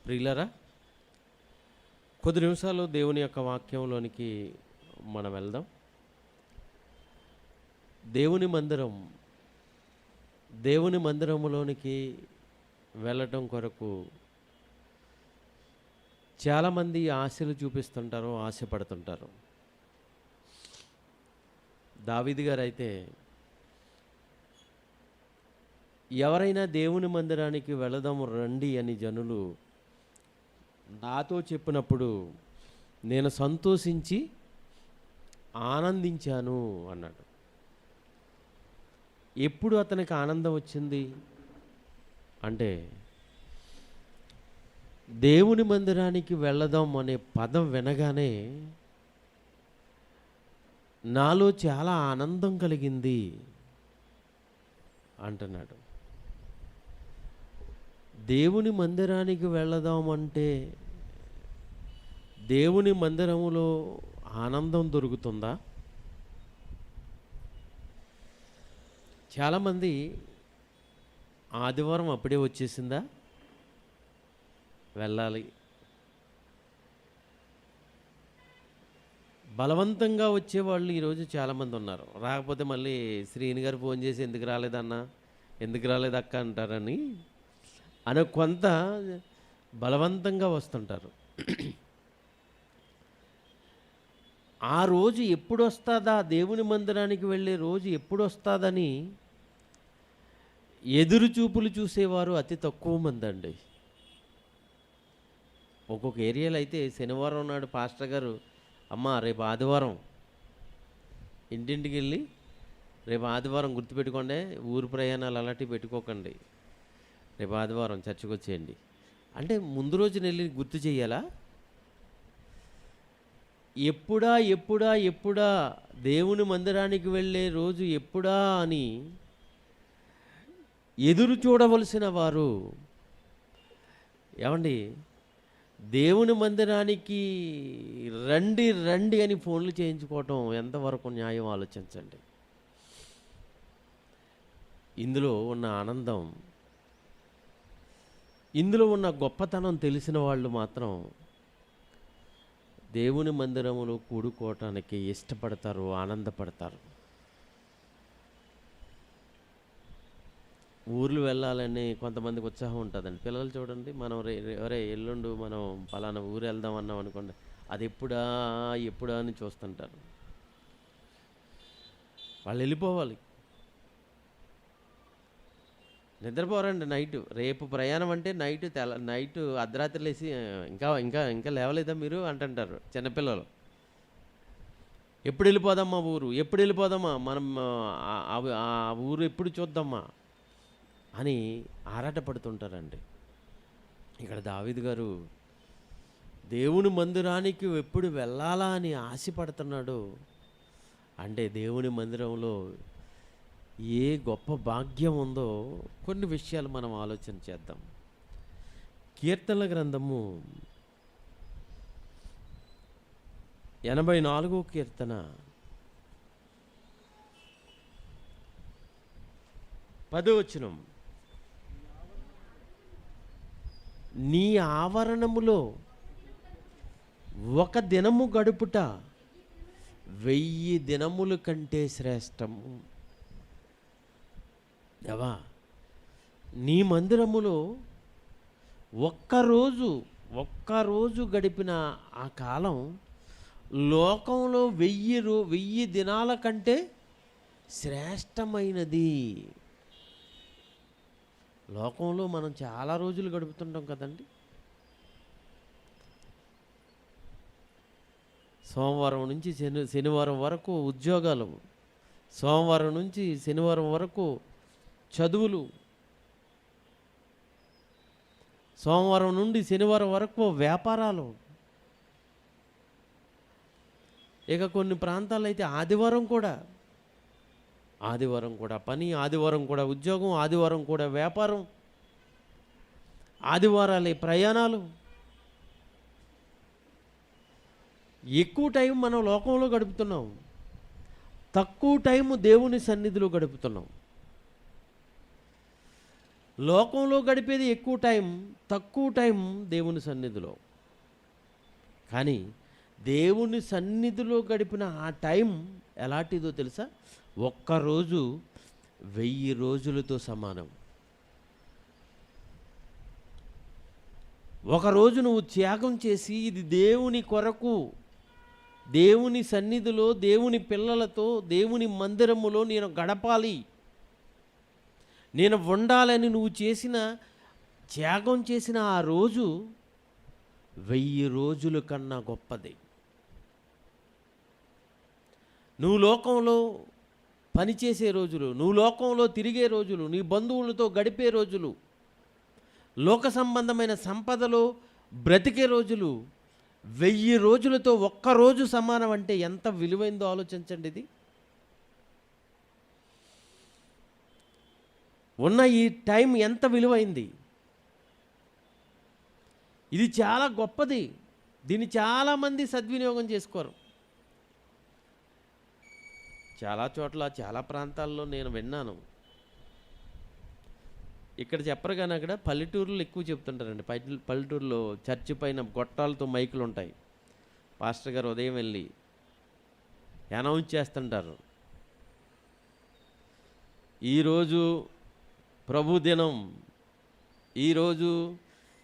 ప్రియులరా, కొద్ది నిమిషాలు దేవుని యొక్క వాక్యంలోనికి మనం వెళ్దాం. దేవుని మందిరములోనికి వెళ్ళటం కొరకు చాలామంది ఆశలు చూపిస్తుంటారు, ఆశపడుతుంటారు. దావీదు గారు అయితే ఎవరైనా దేవుని మందిరానికి వెళదాం రండి అని జనులు నాతో చెప్పినప్పుడు నేను సంతోషించి ఆనందించాను అన్నాడు. ఎప్పుడు అతనికి ఆనందం వచ్చింది అంటే, దేవుని మందిరానికి వెళదాం అనే పదం వినగానే నాలో చాలా ఆనందం కలిగింది అంటున్నాడు. దేవుని మందిరానికి వెళదామంటే దేవుని మందిరములో ఆనందం దొరుకుతుందా? చాలామంది ఆదివారం అప్పుడే వచ్చేసిందా, వెళ్ళాలి, బలవంతంగా వచ్చేవాళ్ళు ఈరోజు చాలామంది ఉన్నారు. రాకపోతే మళ్ళీ శ్రీని గారు ఫోన్ చేసి ఎందుకు రాలేదన్నా, ఎందుకు రాలేదక్క అంటారని కొంత బలవంతంగా వస్తుంటారు. ఆ రోజు ఎప్పుడు వస్తుందా, దేవుని మందిరానికి వెళ్ళే రోజు ఎప్పుడు వస్తుందని ఎదురు చూపులు చూసేవారు అతి తక్కువ మంది అండి. ఒక్కొక్క ఏరియాలో అయితే శనివారం నాడు పాస్టర్ గారు, అమ్మ రేపు ఆదివారం, ఇంటింటికి వెళ్ళి రేపు ఆదివారం గుర్తుపెట్టుకోండి, ఊరు ప్రయాణాలు అలాంటివి పెట్టుకోకండి, రేపు ఆదివారం చర్చికి వచ్చేయండి అంటే ముందు రోజున వెళ్ళి గుర్తు చేయాలా? ఎప్పుడా దేవుని మందిరానికి వెళ్ళే రోజు ఎప్పుడా అని ఎదురు చూడవలసిన వారు ఏమండి, దేవుని మందిరానికి రండి రండి అని ఫోన్లు చేయించుకోవటం ఎంతవరకు న్యాయం ఆలోచించండి. ఇందులో ఉన్న ఆనందం, ఇందులో ఉన్న గొప్పతనం తెలిసిన వాళ్ళు మాత్రం దేవుని మందిరములో కూడుకోవటానికి ఇష్టపడతారు, ఆనందపడతారు. ఊర్లు వెళ్ళాలని కొంతమందికి ఉత్సాహం ఉంటుందండి. పిల్లలు చూడండి, మనం రే ఎల్లుండు మనం పలానా ఊరు వెళ్దాం అన్నాం అనుకోండి, అది ఎప్పుడా అని చూస్తుంటారు. వాళ్ళు వెళ్ళిపోవాలి, నిద్రపోరండి నైటు. రేపు ప్రయాణం అంటే నైటు అర్ధరాత్రి లేచి ఇంకా ఇంకా ఇంకా లేవలేదా మీరు అంటుంటారు చిన్నపిల్లలు. ఎప్పుడు వెళ్ళిపోదామా ఊరు, ఎప్పుడు వెళ్ళిపోదామా మనం, ఆ ఊరు ఎప్పుడు చూద్దామా అని ఆరాటపడుతుంటారండి. ఇక్కడ దావీదు గారు దేవుని మందిరానికి ఎప్పుడు వెళ్ళాలా అని ఆశపడుతున్నాడు. అంటే దేవుని మందిరంలో ఏ గొప్ప భాగ్యం ఉందో కొన్ని విషయాలు మనం ఆలోచన చేద్దాం. కీర్తనల గ్రంథము 84వ కీర్తన 10వ వచనం, నీ ఆవరణములో ఒక దినము గడుపుట 1000 దినముల కంటే శ్రేష్టము. దేవా, నీ మందిరములో ఒక్కరోజు గడిపిన ఆ కాలం లోకంలో 1000 దినాల కంటే శ్రేష్టమైనది. లోకంలో మనం చాలా రోజులు గడుపుతుంటాం కదండి. సోమవారం నుంచి శనివారం వరకు ఉద్యోగాలు, సోమవారం నుంచి శనివారం వరకు చదువులు, సోమవారం నుండి శనివారం వరకు వ్యాపారాలు, ఇక కొన్ని ప్రాంతాల్లో అయితే ఆదివారం కూడా పని, ఆదివారం కూడా ఉద్యోగం, ఆదివారం కూడా వ్యాపారం, ఆదివారాలే ప్రయాణాలు. ఎక్కువ టైం మనం లోకంలో గడుపుతున్నాం, తక్కువ టైము దేవుని సన్నిధిలో గడుపుతున్నాం. లోకంలో గడిపేది ఎక్కువ టైం, తక్కువ టైం దేవుని సన్నిధిలో. కానీ దేవుని సన్నిధిలో గడిపిన ఆ టైం ఎలాంటిదో తెలుసా? ఒక్కరోజు 1000 రోజులతో సమానం. ఒకరోజు నువ్వు త్యాగం చేసి ఇది దేవుని కొరకు, దేవుని సన్నిధిలో, దేవుని పిల్లలతో, దేవుని మందిరములో నేను గడపాలి, నేను ఉండాలని నువ్వు చేసిన త్యాగం చేసిన ఆ రోజు 1000 రోజుల కన్నా గొప్పది. నువ్వు లోకంలో పనిచేసే రోజులు, నువ్వు లోకంలో తిరిగే రోజులు, నీ బంధువులతో గడిపే రోజులు, లోక సంబంధమైన సంపదలో బ్రతికే రోజులు 1000 రోజులతో ఒక్కరోజు సమానం అంటే ఎంత విలువైందో ఆలోచించండి. ఇది ఉన్న ఈ టైం ఎంత విలువైంది. ఇది చాలా గొప్పది. దీన్ని చాలామంది సద్వినియోగం చేసుకోరు. చాలా చోట్ల, చాలా ప్రాంతాల్లో నేను విన్నాను. ఇక్కడ చెప్పరు కానీ అక్కడ పల్లెటూరులో ఎక్కువ చెప్తుంటారండి. పల్లెటూరులో చర్చి పైన గొట్టాలతో మైకులు ఉంటాయి. పాస్టర్ గారు ఉదయం వెళ్ళి అనౌన్స్ చేస్తుంటారు, ఈరోజు ప్రభు దినం, ఈరోజు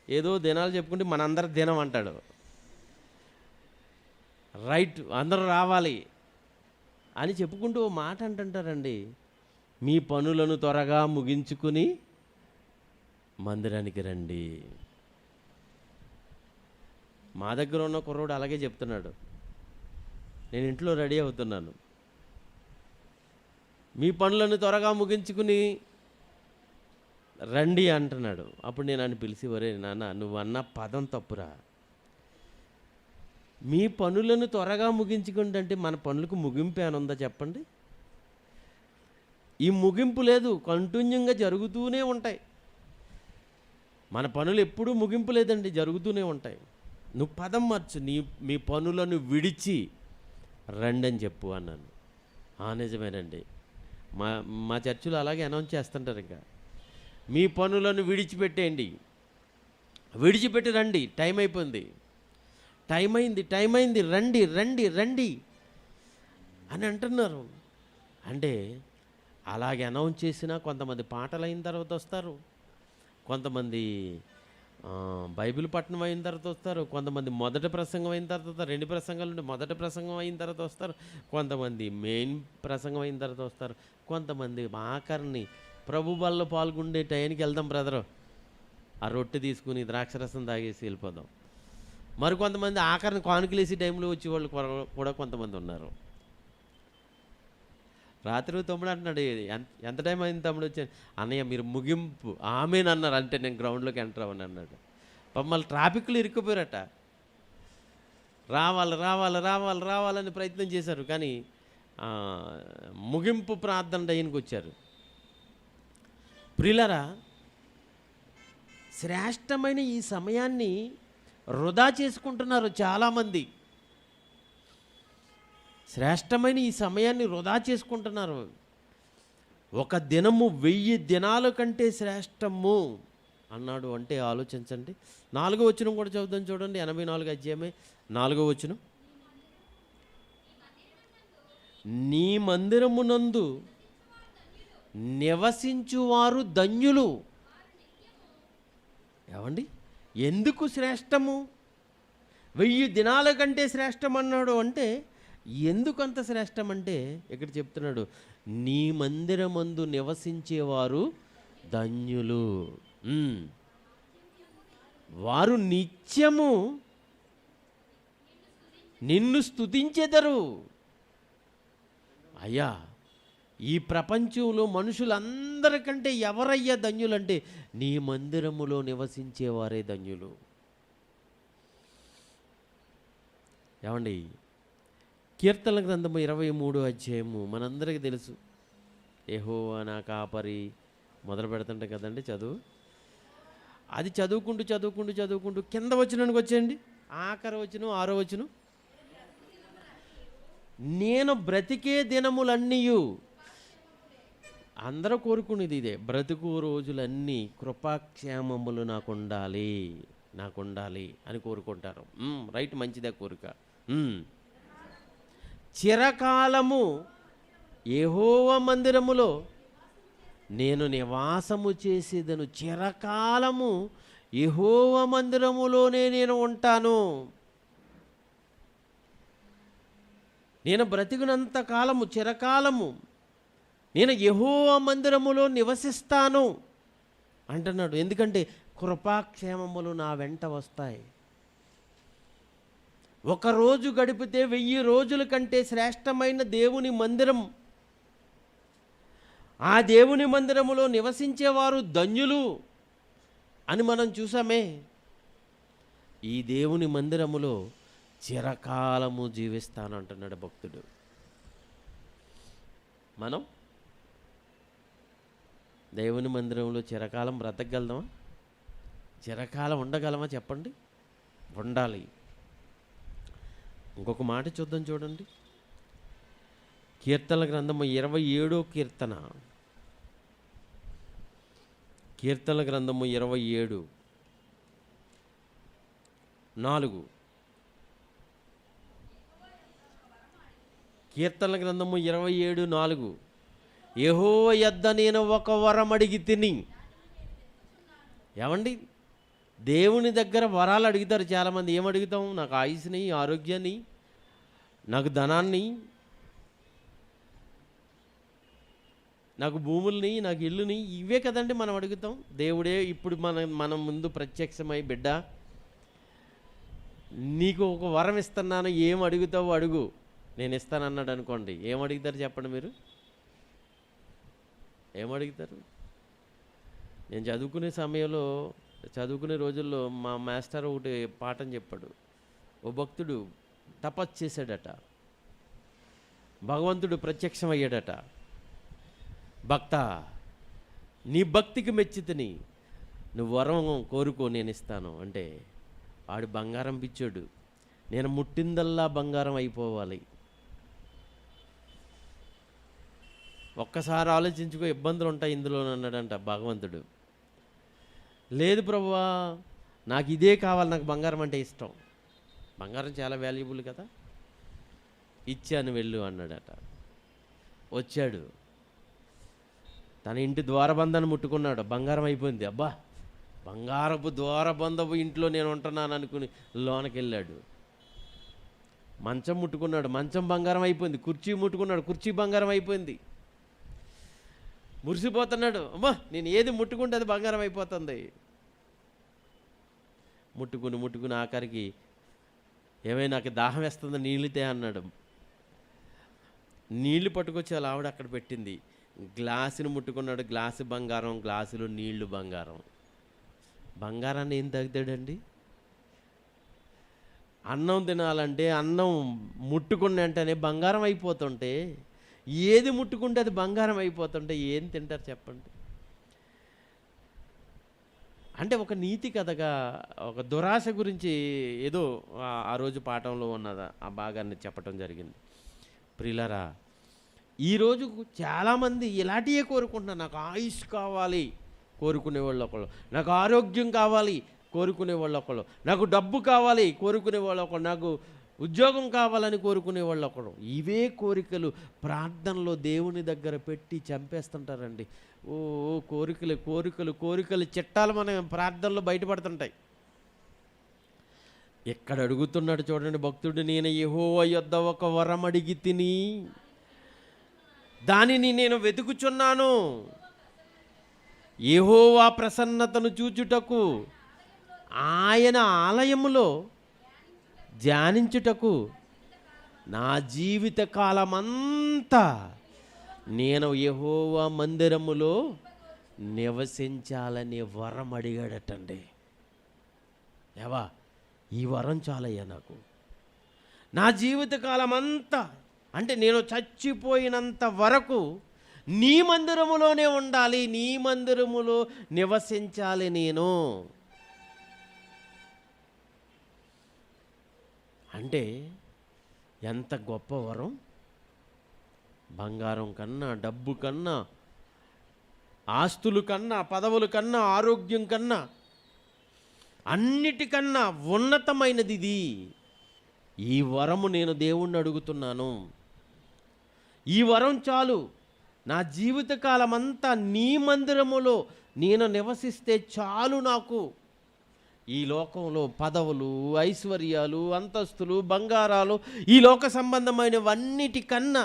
ఏదో దినాలు చెప్పుకుంటే మనందరి దినం అంటాడు. రైట్, అందరూ రావాలి అని చెప్పుకుంటూ ఓ మాట అంటుంటారండి, మీ పనులను త్వరగా ముగించుకుని మందిరానికి రండి. మా దగ్గర ఉన్న కుర్రోడు అలాగే చెప్తున్నాడు, నేను ఇంట్లో రెడీ అవుతున్నాను, మీ పనులను త్వరగా ముగించుకుని రండి అంటున్నాడు. అప్పుడు నేను అని పిలిచి, ఒరే నాన్న, నువ్వు అన్న పదం తప్పురా, మీ పనులను త్వరగా ముగించుకుంటే మన పనులకు ముగింపు అని ఉందా చెప్పండి? ఈ ముగింపు లేదు, కంటిన్యూగా జరుగుతూనే ఉంటాయి. మన పనులు ఎప్పుడూ ముగింపు లేదండి, జరుగుతూనే ఉంటాయి. నువ్వు పదం మార్చు, మీ పనులను విడిచి రండి అని చెప్పు అన్నాను. నిజమేనండి, మా చర్చిలో అలాగే అనౌన్స్ చేస్తుంటారు, ఇంకా మీ పనులను విడిచిపెట్టేయండి, విడిచిపెట్టి రండి, టైం అయిపోయింది, టైం అయింది, రండి రండి రండి అని అంటున్నారు. అంటే అలాగే అనౌన్స్ చేసినా కొంతమంది పాటలు అయిన తర్వాత వస్తారు, కొంతమంది బైబిల్ పట్టణం అయిన తర్వాత వస్తారు, కొంతమంది మొదటి ప్రసంగం అయిన తర్వాత వస్తారు, 2 ప్రసంగాలు ఉంటే మొదటి ప్రసంగం అయిన తర్వాత వస్తారు, కొంతమంది మెయిన్ ప్రసంగం అయిన తర్వాత వస్తారు, కొంతమంది ఆఖరిని ప్రభు బల్లో పాల్గొండే టైంకి వెళ్దాం బ్రదరు, ఆ రొట్టె తీసుకుని ద్రాక్షరసం తాగేసి వెళ్ళిపోదాం. మరి కొంతమంది ఆఖరిని కానుకలేసి టైంలో వచ్చేవాళ్ళు కూడా కొంతమంది ఉన్నారు. రాత్రి తమ్ముడు అంటున్నాడు, ఎంత టైం అయింది తమ్ముడు వచ్చాను, అన్నయ్య మీరు ముగింపు ఆమెనన్నారు, అంటే నేను గ్రౌండ్లోకి ఎంటర్ అవ్వను అన్నాడు. మళ్ళీ ట్రాఫిక్లో ఇరుక్కుపోయారట, రావాలని ప్రయత్నం చేశారు, కానీ ముగింపు ప్రార్థన టైంకి వచ్చారు. ప్రియులారా, శ్రేష్టమైన ఈ సమయాన్ని వృధా చేసుకుంటున్నారు చాలామంది. శ్రేష్టమైన ఈ సమయాన్ని వృధా చేసుకుంటున్నారు. ఒక దినము 1000 దినాల కంటే శ్రేష్టము అన్నాడు అంటే ఆలోచించండి. 4వ వచనం కూడా చదువుదాం చూడండి, 84 అధ్యాయమే 4వ వచనం. నీ మందిరమునందు నివసించువారు ధన్యులు. ఏమండి, ఎందుకు శ్రేష్టము? 1000 దినాల కంటే శ్రేష్టం అన్నాడు అంటే ఎందుకంత శ్రేష్టం అంటే ఇక్కడ చెప్తున్నాడు, నీ మందిరమందు నివసించేవారు ధన్యులు, వారు నిత్యము నిన్ను స్తుతించెదరు. అయ్యా, ఈ ప్రపంచంలో మనుషులందరికంటే ఎవరయ్యా ధన్యులంటే నీ మందిరములో నివసించేవారే ధన్యులు. ఏమండి, కీర్తనల గ్రంథము 23వ అధ్యాయము మనందరికీ తెలుసు. యెహోవా నా కాపరి మొదలు పెడుతుంటే కదండి చదువు. అది చదువుకుంటూ కింద వచనానికి వచ్చేయండి, ఆఖరి వచనం 6వ వచనం. నేను బ్రతికే దినములన్నీయు, అందరూ కోరుకునేది ఇదే, బ్రతుకు రోజులన్నీ కృపాక్షేమములు నాకుండాలి అని కోరుకుంటారు. రైట్, మంచిదే కోరిక. మ్, చిరకాలము యెహోవా మందిరములో నేను నివాసము చేసేదను. చిరకాలము యెహోవా మందిరములోనే నేను ఉంటాను. నేను బ్రతికినంత కాలము, చిరకాలము నేను యెహోవా మందిరములో నివసిస్తాను అంటున్నాడు. ఎందుకంటే కృపాక్షేమములు నా వెంట వస్తాయి. ఒకరోజు గడిపితే 1000 రోజుల కంటే శ్రేష్టమైన దేవుని మందిరం. ఆ దేవుని మందిరములో నివసించేవారు ధన్యులు అని మనం చూసామే. ఈ దేవుని మందిరములో చిరకాలము జీవిస్తానంటున్నాడు భక్తుడు. మనం దేవుని మందిరంలో చిరకాలం బ్రతకగలమా? చిరకాలం ఉండగలమా చెప్పండి? ఉండాలి. ఇంకొక మాట చూద్దాం, చూడండి. కీర్తనల గ్రంథము 27వ కీర్తన. కీర్తనల గ్రంథము 27:4. కీర్తనల గ్రంథము 27:4. యెహోవా యొద్ద నేను ఒక వరం అడిగి తిని. ఏమండి, దేవుని దగ్గర వరాలు అడుగుతారు చాలామంది. ఏమడుగుతాం? నాకు ఆయుష్ని, ఆరోగ్యాన్ని, నాకు ధనాన్ని, నాకు భూముల్ని, నాకు ఇల్లుని, ఇవే కదండి మనం అడుగుతాం. దేవుడే ఇప్పుడు మన ముందు ప్రత్యక్షమై, బిడ్డ నీకు ఒక వరం ఇస్తున్నాను, ఏం అడుగుతావు అడుగు, నేను ఇస్తానన్నాడు అనుకోండి. ఏం అడుగుతారు చెప్పండి మీరు? ఏమడుగుతారు? నేను చదువుకునే రోజుల్లో మా మాస్టర్ ఒకటి పాఠం చెప్పాడు. ఓ భక్తుడు తపస్సు చేశాడట. భగవంతుడు ప్రత్యక్షమయ్యాడట. భక్త, నీ భక్తికి మెచ్చితిని, నువ్వు వరం కోరుకో, నేను ఇస్తాను అంటే, ఆడు బంగారం పిచ్చాడు. నేను ముట్టిందల్లా బంగారం అయిపోవాలి. ఒక్కసారి ఆలోచించుకో, ఇబ్బందులు ఉంటాయి ఇందులో అన్నాడంట భగవంతుడు. లేదు ప్రభువా, నాకు ఇదే కావాలి, నాకు బంగారం అంటే ఇష్టం, బంగారం చాలా వాల్యుబుల్ కదా, ఇచ్చాను వెళ్ళు అన్నాడట. వచ్చాడు, తన ఇంటి ద్వారబంధాన్ని ముట్టుకున్నాడు, బంగారం అయిపోయింది. అబ్బా, బంగారపు ద్వారబంధపు ఇంట్లో నేను ఉంటున్నాను అనుకుని లోనకి వెళ్ళాడు. మంచం ముట్టుకున్నాడు, మంచం బంగారం అయిపోయింది. కుర్చీ ముట్టుకున్నాడు, కుర్చీ బంగారం అయిపోయింది. మురిసిపోతున్నాడు, అమ్మా నేను ఏది ముట్టుకుంటే అది బంగారం అయిపోతుంది. ముట్టుకుని ఆఖరికి ఏమైనా నాకు దాహం వేస్తుంది, నీళ్ళుతే అన్నాడు. నీళ్లు పట్టుకొచ్చి అలా ఆవిడ అక్కడ పెట్టింది. గ్లాసుని ముట్టుకున్నాడు, గ్లాసు బంగారం, గ్లాసులో నీళ్లు బంగారం. బంగారాన్ని ఏం తగ్గుతాడండి? అన్నం తినాలంటే అన్నం ముట్టుకున్న వెంటనే బంగారం అయిపోతుంటే, ఏది ముట్టుకుంటే అది బంగారం అయిపోతుంటే ఏం తింటారు చెప్పండి? అంటే ఒక నీతి కథగా, ఒక దురాశ గురించి ఏదో ఆ రోజు పాఠంలో ఉన్నదా ఆ భాగాన్ని చెప్పటం జరిగింది. ప్రియులారా, ఈరోజు చాలామంది ఇలాంటివే కోరుకుంటున్నారు. నాకు ఆయుష్ కావాలి కోరుకునే వాళ్ళు ఒకళ్ళు, నాకు ఆరోగ్యం కావాలి కోరుకునే వాళ్ళు ఒకళ్ళు, నాకు డబ్బు కావాలి కోరుకునే వాళ్ళు ఒకళ్ళు, నాకు ఉద్యోగం కావాలని కోరుకునే వాళ్ళు ఒకడు. ఇవే కోరికలు ప్రార్థనలో దేవుని దగ్గర పెట్టి చంపేస్తుంటారండి. ఓ కోరికలు చిట్టాలు మన ప్రార్థనలో బయటపడుతుంటాయి. ఎక్కడ అడుగుతున్నాడు చూడండి భక్తుడు, నేను యెహోవా యొద్ద ఒక వరం అడిగి తిని దానిని నేను వెతుకుచున్నాను. యెహోవా ప్రసన్నతను చూచుటకు, ఆయన ఆలయములో ధ్యానించుటకు నా జీవిత కాలమంతా నేను యెహోవా మందిరములో నివసించాలనే వరం అడిగాడటండి. ఏవా, ఈ వరం చాలయ్యా నాకు. నా జీవిత కాలమంతా అంటే నేను చచ్చిపోయినంత వరకు నీ మందిరములోనే ఉండాలి, నీ మందిరములో నివసించాలి నేను అంటే ఎంత గొప్ప వరం! బంగారం కన్నా, డబ్బు కన్నా, ఆస్తులు కన్నా, పదవుల కన్నా, ఆరోగ్యం కన్నా, అన్నిటికన్నా ఉన్నతమైనది ఇది. ఈ వరము నేను దేవుణ్ణి అడుగుతున్నాను. ఈ వరం చాలు. నా జీవితకాలమంతా నీ మందిరములో నేను నివసిస్తే చాలు నాకు. ఈ లోకంలో పదవులు, ఐశ్వర్యాలు, అంతస్తులు, బంగారాలు, ఈ లోక సంబంధమైనవన్నిటికన్నా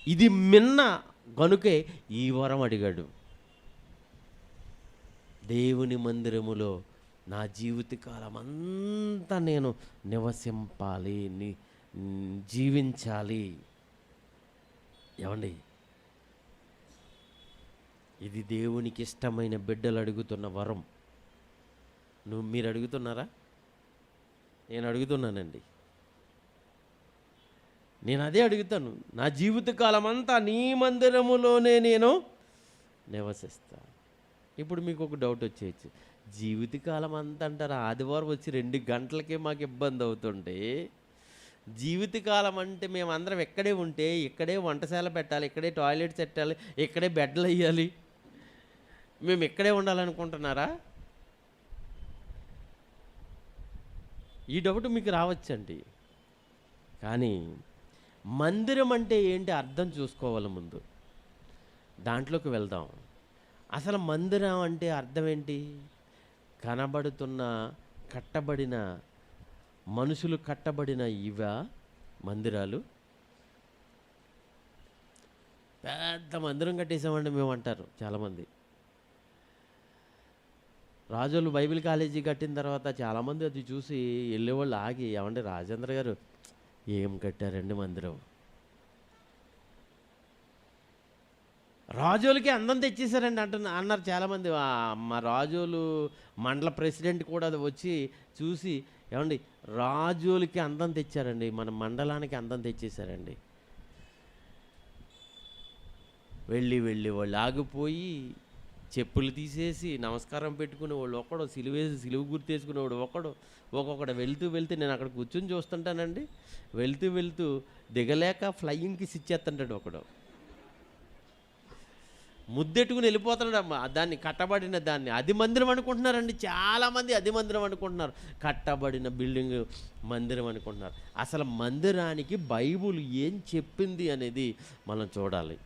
ఇది మిన్న గనుకే ఈ వరం అడిగాడు. దేవుని మందిరములో నా జీవితకాలం అంతా నేను నివసింపాలి, జీవించాలి. ఏమండి, ఇది దేవునికి ఇష్టమైన బిడ్డలు అడుగుతున్న వరం. మీరు అడుగుతున్నారా? నేను అడుగుతున్నానండి. నేను అదే అడుగుతాను. నా జీవితకాలం అంతా నీ మందిరములోనే నేను నివసిస్తాను. ఇప్పుడు మీకు ఒక డౌట్ వచ్చేయచ్చు, జీవితకాలం అంతా అంటారా? ఆదివారం వచ్చి 2 గంటలకే మాకు ఇబ్బంది అవుతుంటే, జీవితకాలం అంటే మేమందరం ఎక్కడే ఉంటే, ఇక్కడే వంటశాల పెట్టాలి, ఇక్కడే టాయిలెట్స్ పెట్టాలి, ఇక్కడే బెడ్లు వేయాలి, మేము ఇక్కడే ఉండాలనుకుంటున్నారా? ఈ డౌట్ మీకు రావచ్చండి. కానీ మందిరం అంటే ఏంటి అర్థం చూసుకోవాలి ముందు, దాంట్లోకి వెళ్దాం. అసలు మందిరం అంటే అర్థం ఏంటి? కనబడుతున్న కట్టబడిన మనుషులు కట్టబడిన ఇవా మందిరాలు? పెద్ద మందిరం కట్టేసామండి మేము అంటారు చాలామంది. రాజోలు బైబిల్ కాలేజీ కట్టిన తర్వాత చాలామంది అది చూసి వెళ్ళేవాళ్ళు ఆగి, ఏమంటే రాజేంద్ర గారు ఏం కట్టారండి మందిరం? రాజోలకి అందం తెచ్చేసారండి అన్నారు చాలామంది. మా రాజోలు మండల ప్రెసిడెంట్ కూడా అది వచ్చి చూసి, ఏమండి రాజోలకి అందం తెచ్చారండి, మన మండలానికి అందం తెచ్చేసారండి. వెళ్ళి వాళ్ళు ఆగిపోయి చెప్పులు తీసేసి నమస్కారం పెట్టుకునేవాళ్ళు ఒకడు, సిలువ గుర్తేసుకునేవాడు ఒక్కొక్కడు వెళ్తూ నేను అక్కడ కూర్చొని చూస్తుంటానండి. వెళ్తూ దిగలేక ఫ్లయింగ్ కిస్ ఇచ్చేస్తుంటాడు ఒకడు, ముద్దెట్టుకుని వెళ్ళిపోతున్నాడు. దాన్ని కట్టబడిన దాన్ని అది మందిరం అనుకుంటున్నారండి చాలామంది. అది మందిరం అనుకుంటున్నారు, కట్టబడిన బిల్డింగ్ మందిరం అనుకుంటున్నారు. అసలు మందిరానికి బైబుల్ ఏం చెప్పింది అనేది మనం చూడాలి.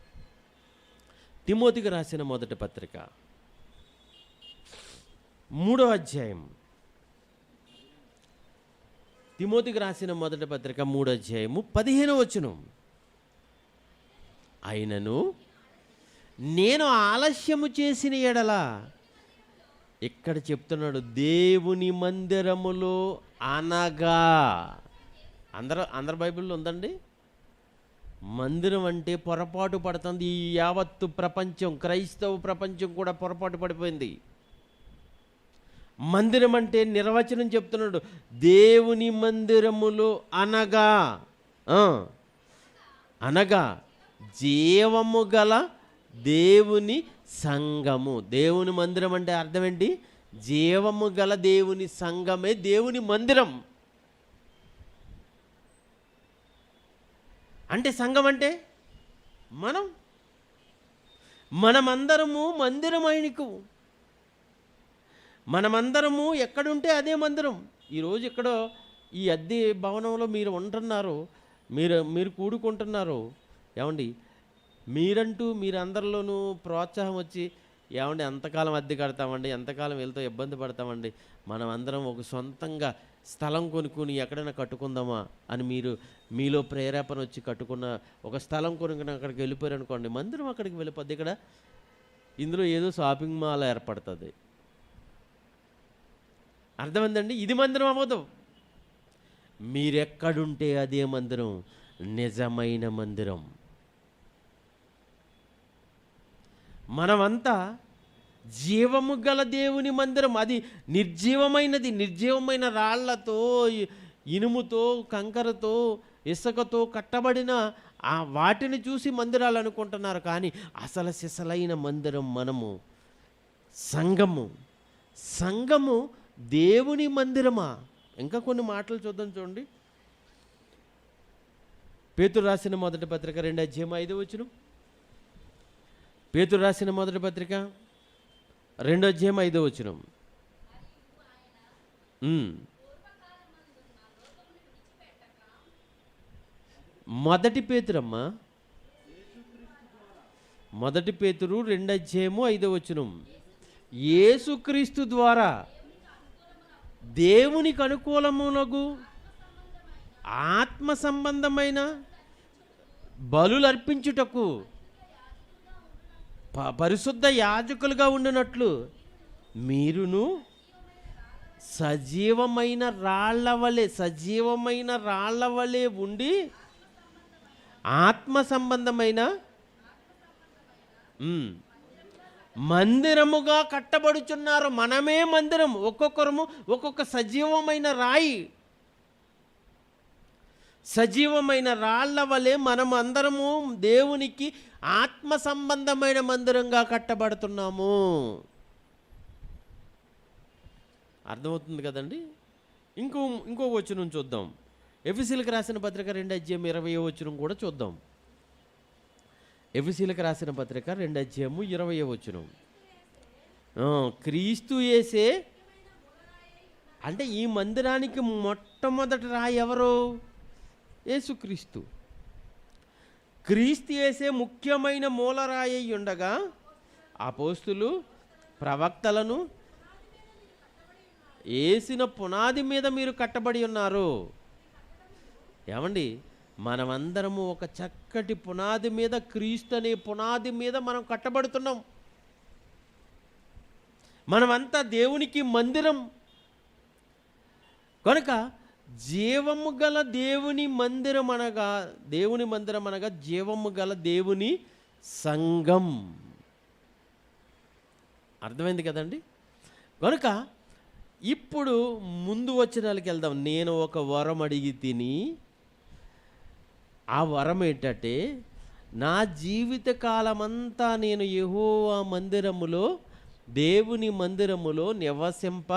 తిమోతికి రాసిన మొదటి పత్రిక 3వ అధ్యాయం. తిమోతికి రాసిన మొదటి పత్రిక 3వ అధ్యాయము 15వ వచనం. అయినను నేను ఆలస్యము చేసిన ఎడల, ఇక్కడ చెప్తున్నాడు దేవుని మందిరములో అనగా, అందరి బైబిల్లో ఉందండి. మందిరం అంటే పొరపాటు పడుతుంది ఈ యావత్తు ప్రపంచం, క్రైస్తవ ప్రపంచం కూడా పొరపాటు పడిపోయింది. మందిరం అంటే నిర్వచనం చెప్తున్నాడు, దేవుని మందిరములో అనగా జీవము గల దేవుని సంఘము. దేవుని మందిరం అంటే అర్థం ఏంటి? జీవము గల దేవుని సంఘమే దేవుని మందిరం. అంటే సంఘం అంటే మనమందరము మందిరం. ఆయనకు మనమందరము ఎక్కడుంటే అదే మందిరం. ఈరోజు ఇక్కడ ఈ అద్దె భవనంలో మీరు ఉంటున్నారు, మీరు కూడుకుంటున్నారు. ఏమండి, మీరందరిలోనూ ప్రోత్సాహం వచ్చి, ఏమండి ఎంతకాలం అద్దె కడతామండి, ఎంతకాలం వెళ్తూ ఇబ్బంది పడతామండి, మనం అందరం ఒక సొంతంగా స్థలం కొనుక్కుని ఎక్కడైనా కట్టుకుందామా అని మీలో ప్రేరేపణ వచ్చి కట్టుకున్న ఒక స్థలం కొనుక్కుని అక్కడికి వెళ్ళిపోయారు అనుకోండి, మందిరం అక్కడికి వెళ్ళిపోద్ది. ఇక్కడ ఇందులో ఏదో షాపింగ్ మాల్ ఏర్పడుతుంది. అర్థమైందండి? ఇది మందిరం అవ్వదు. మీరెక్కడుంటే అదే మందిరం, నిజమైన మందిరం. మనమంతా జీవము గల దేవుని మందిరం. అది నిర్జీవమైనది, నిర్జీవమైన రాళ్లతో, ఇనుముతో, కంకరతో, ఇసుకతో కట్టబడిన వాటిని చూసి మందిరాలు అనుకుంటున్నారు. కానీ అసలు సిసలైన మందిరం మనము, సంఘము దేవుని మందిరమా? ఇంకా కొన్ని మాటలు చూద్దాం, చూడండి. పేతురు రాసిన మొదటి పత్రిక 2వ అధ్యాయం 5వ వచనం. పేతురు రాసిన మొదటి పత్రిక 2:5. మొదటి పేతురమ్మా, మొదటి పేతురు 2:5. యేసుక్రీస్తు ద్వారా దేవునికి అనుకూలమునగు ఆత్మ సంబంధమైన బలులు అర్పించుటకు పరిశుద్ధ యాజకులుగా ఉండునట్లు మీరును సజీవమైన రాళ్ల వలె ఉండి ఆత్మ సంబంధమైన మందిరముగా కట్టబడుచున్నారు. మనమే మందిరం, ఒక్కొక్కరము ఒక్కొక్క సజీవమైన రాయి, సజీవమైన రాళ్ల వలె మనం అందరము దేవునికి ఆత్మ సంబంధమైన మందిరంగా కట్టబడుతున్నాము. అర్థమవుతుంది కదండి. ఇంకో వచనం చూద్దాం. ఎఫెసీయులకు రాసిన పత్రిక 2:20 కూడా చూద్దాం. ఎఫెసీయులకు రాసిన పత్రిక 2:20. క్రీస్తు యేసే అంటే ఈ మందిరానికి మొట్టమొదటి రాయి ఎవరు? యేసుక్రీస్తు. క్రీస్తు యేసే ముఖ్యమైన మూలరాయి ఉండగా అపోస్తులు ప్రవక్తలను వేసిన పునాది మీద మీరు కట్టబడి ఉన్నారు. ఏమండి, మనమందరము ఒక చక్కటి పునాది మీద, క్రీస్తు అనే పునాది మీద మనం కట్టబడుతున్నాం. మనమంతా దేవునికి మందిరం కనుక జీవము గల దేవుని మందిరం అనగా జీవము గల దేవుని సంఘం. అర్థమైంది కదండి. కనుక ఇప్పుడు ముందు వచనాలకు వెళ్దాం. నేను ఒక వరం అడిగి తిని, ఆ వరం ఏంటంటే నా జీవిత కాలమంతా నేను యెహోవా మందిరములో, దేవుని మందిరములో నివసింప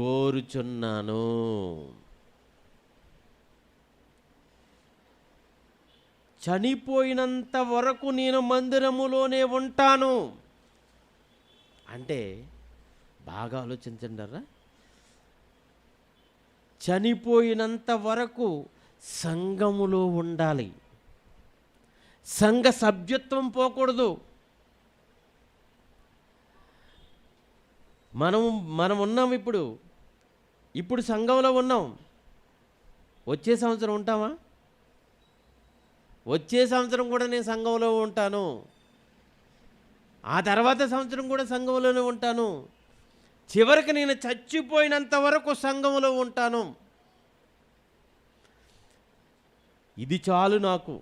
గోరుచున్నాను. చనిపోయినంత వరకు నేను మందిరములోనే ఉంటాను అంటే బాగా ఆలోచించండిరా. చనిపోయినంత వరకు సంఘములో ఉండాలి. సంఘ సభ్యత్వం పోకూడదు. మనం ఉన్నాం, ఇప్పుడు సంఘంలో ఉన్నాం. వచ్చే సంవత్సరం ఉంటామా? వచ్చే సంవత్సరం కూడా నేను సంఘంలో ఉంటాను. ఆ తర్వాత సంవత్సరం కూడా సంఘంలోనే ఉంటాను. చివరికి నేను చచ్చిపోయినంత వరకు సంఘంలో ఉంటాను. ఇది చాలు నాకు.